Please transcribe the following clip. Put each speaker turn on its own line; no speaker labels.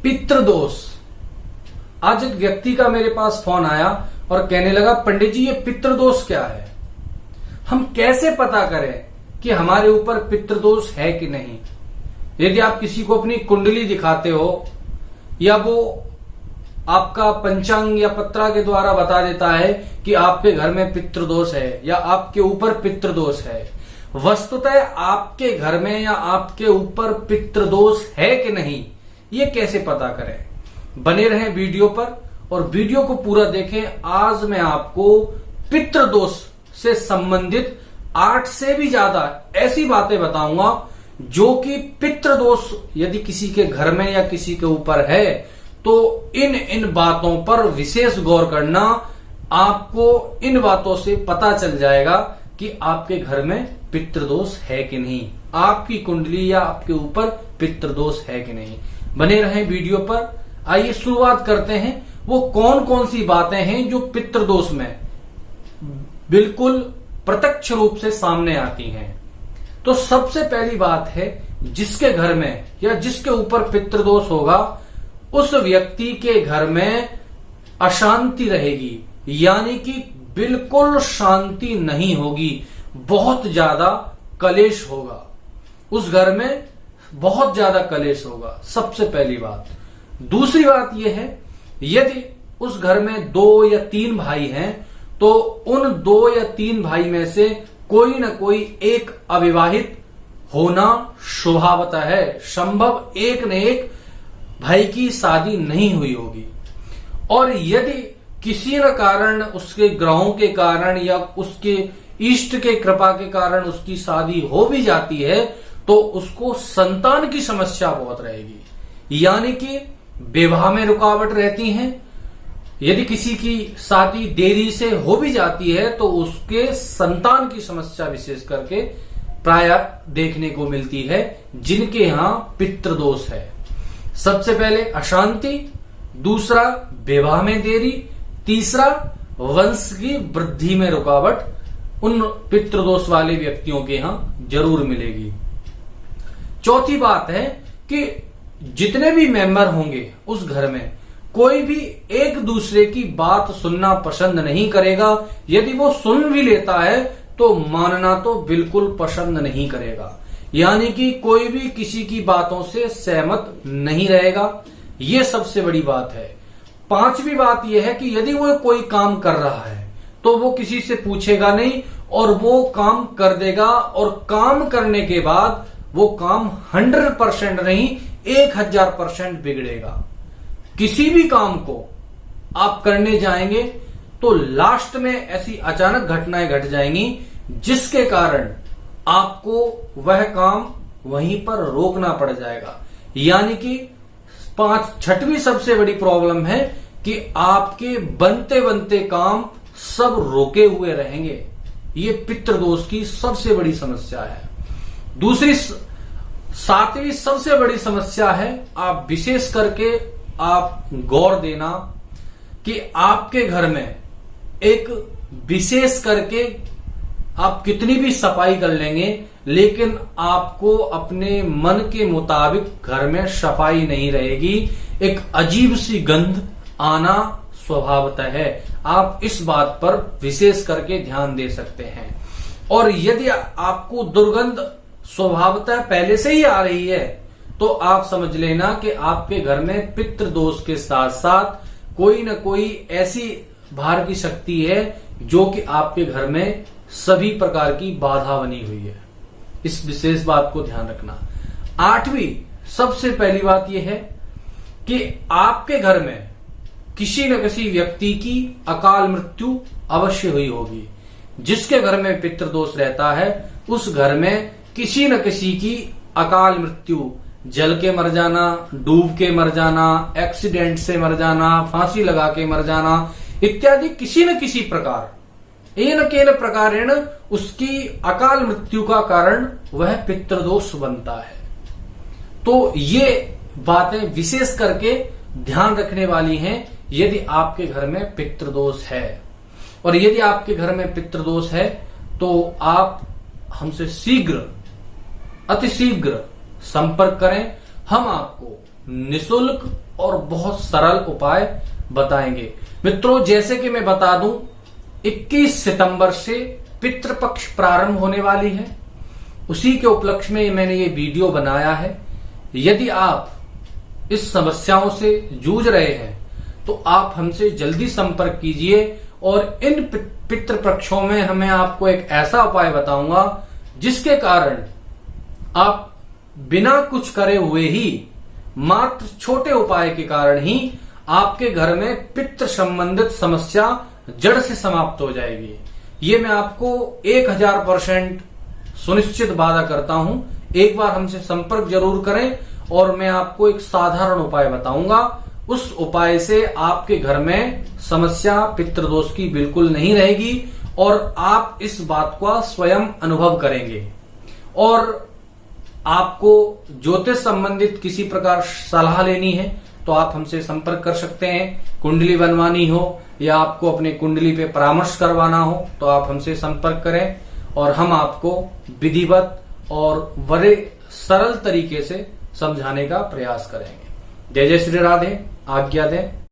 पितृदोष। आज एक व्यक्ति का मेरे पास फोन आया और कहने लगा, पंडित जी ये पितृदोष क्या है? हम कैसे पता करें कि हमारे ऊपर पितृदोष है कि नहीं? यदि आप किसी को अपनी कुंडली दिखाते हो या वो आपका पंचांग या पत्रा के द्वारा बता देता है कि आपके घर में पितृदोष है या आपके ऊपर पितृदोष है, वस्तुतः आपके घर में या आपके ऊपर पितृदोष है कि नहीं, ये कैसे पता करें? बने रहें वीडियो पर और वीडियो को पूरा देखें। आज मैं आपको पितृदोष से संबंधित 8 से भी ज्यादा ऐसी बातें बताऊंगा जो कि पितृदोष यदि किसी के घर में या किसी के ऊपर है तो इन बातों पर विशेष गौर करना। आपको इन बातों से पता चल जाएगा कि आपके घर में पितृदोष है कि नहीं, आपकी कुंडली या आपके ऊपर पितृदोष है कि नहीं। बने रहें वीडियो पर। आइए शुरुआत करते हैं। वो कौन कौन सी बातें हैं जो पितृदोष में बिल्कुल प्रत्यक्ष रूप से सामने आती हैं। तो सबसे पहली बात है, जिसके घर में या जिसके ऊपर पितृदोष होगा उस व्यक्ति के घर में अशांति रहेगी, यानी कि बिल्कुल शांति नहीं होगी, बहुत ज्यादा कलेश होगा। उस घर में बहुत ज्यादा कलेश होगा, सबसे पहली बात। दूसरी बात यह है, यदि उस घर में 2 या 3 भाई हैं तो उन 2 या 3 भाई में से कोई न कोई एक अविवाहित होना स्वभावतः है। संभव एक न एक भाई की शादी नहीं हुई होगी। और यदि किसी न कारण, उसके ग्रहों के कारण या उसके इष्ट के कृपा के कारण उसकी शादी हो भी जाती है तो उसको संतान की समस्या बहुत रहेगी, यानी कि विवाह में रुकावट रहती है। यदि किसी की शादी देरी से हो भी जाती है तो उसके संतान की समस्या विशेष करके प्राय देखने को मिलती है जिनके यहां पितृदोष है। सबसे पहले अशांति, दूसरा विवाह में देरी, तीसरा वंश की वृद्धि में रुकावट उन पितृदोष वाले व्यक्तियों के यहां जरूर मिलेगी। चौथी बात है कि जितने भी मेंबर होंगे उस घर में कोई भी एक दूसरे की बात सुनना पसंद नहीं करेगा। यदि वो सुन भी लेता है तो मानना तो बिल्कुल पसंद नहीं करेगा, यानी कि कोई भी किसी की बातों से सहमत नहीं रहेगा। ये सबसे बड़ी बात है। पांचवी बात यह है कि यदि वो कोई काम कर रहा है तो वो किसी से पूछेगा नहीं और वो काम कर देगा, और काम करने के बाद वो काम 100% नहीं 1000% बिगड़ेगा। किसी भी काम को आप करने जाएंगे तो लास्ट में ऐसी अचानक घटनाएं घट जाएंगी जिसके कारण आपको वह काम वहीं पर रोकना पड़ जाएगा। यानी कि 6वीं सबसे बड़ी प्रॉब्लम है कि आपके बनते बनते काम सब रोके हुए रहेंगे। ये पितृदोष की सबसे बड़ी समस्या है। दूसरी 7वीं सबसे बड़ी समस्या है, आप विशेष करके आप गौर देना कि आपके घर में एक विशेष करके आप कितनी भी सफाई कर लेंगे लेकिन आपको अपने मन के मुताबिक घर में सफाई नहीं रहेगी। एक अजीब सी गंध आना स्वभावतः है। आप इस बात पर विशेष करके ध्यान दे सकते हैं। और यदि आपको दुर्गंध स्वभावतः पहले से ही आ रही है तो आप समझ लेना कि आपके घर में पितृदोष के साथ साथ कोई न कोई ऐसी बाहर की शक्ति है जो कि आपके घर में सभी प्रकार की बाधा बनी हुई है। इस विशेष बात को ध्यान रखना। 8वीं सबसे पहली बात यह है कि आपके घर में किसी न किसी व्यक्ति की अकाल मृत्यु अवश्य हुई होगी। जिसके घर में पितृदोष रहता है उस घर में किसी न किसी की अकाल मृत्यु, जल के मर जाना, डूब के मर जाना, एक्सीडेंट से मर जाना, फांसी लगा के मर जाना इत्यादि किसी न किसी प्रकार एन केन प्रकारेण उसकी अकाल मृत्यु का कारण वह पितृदोष बनता है। तो ये बातें विशेष करके ध्यान रखने वाली हैं यदि आपके घर में पितृदोष है। और यदि आपके घर में पितृदोष है तो आप हमसे शीघ्र, अतिशीघ्र संपर्क करें। हम आपको निशुल्क और बहुत सरल उपाय बताएंगे। मित्रों, जैसे कि मैं बता दूं, 21 सितंबर से पितृपक्ष प्रारंभ होने वाली है। उसी के उपलक्ष्य में मैंने ये वीडियो बनाया है। यदि आप इस समस्याओं से जूझ रहे हैं तो आप हमसे जल्दी संपर्क कीजिए और इन पितृपक्षों में हमें आपको एक ऐसा उपाय बताऊंगा जिसके कारण आप बिना कुछ करे हुए ही, मात्र छोटे उपाय के कारण ही आपके घर में पितृ संबंधित समस्या जड़ से समाप्त हो जाएगी। ये मैं आपको 1000% सुनिश्चित वादा करता हूं। एक बार हमसे संपर्क जरूर करें और मैं आपको एक साधारण उपाय बताऊंगा। उस उपाय से आपके घर में समस्या पितृदोष की बिल्कुल नहीं रहेगी और आप इस बात का स्वयं अनुभव करेंगे। और आपको ज्योतिष संबंधित किसी प्रकार सलाह लेनी है तो आप हमसे संपर्क कर सकते हैं। कुंडली बनवानी हो या आपको अपनी कुंडली पे परामर्श करवाना हो तो आप हमसे संपर्क करें और हम आपको विधिवत और बड़े सरल तरीके से समझाने का प्रयास करेंगे। जय जय श्री राधे। आज्ञा दें।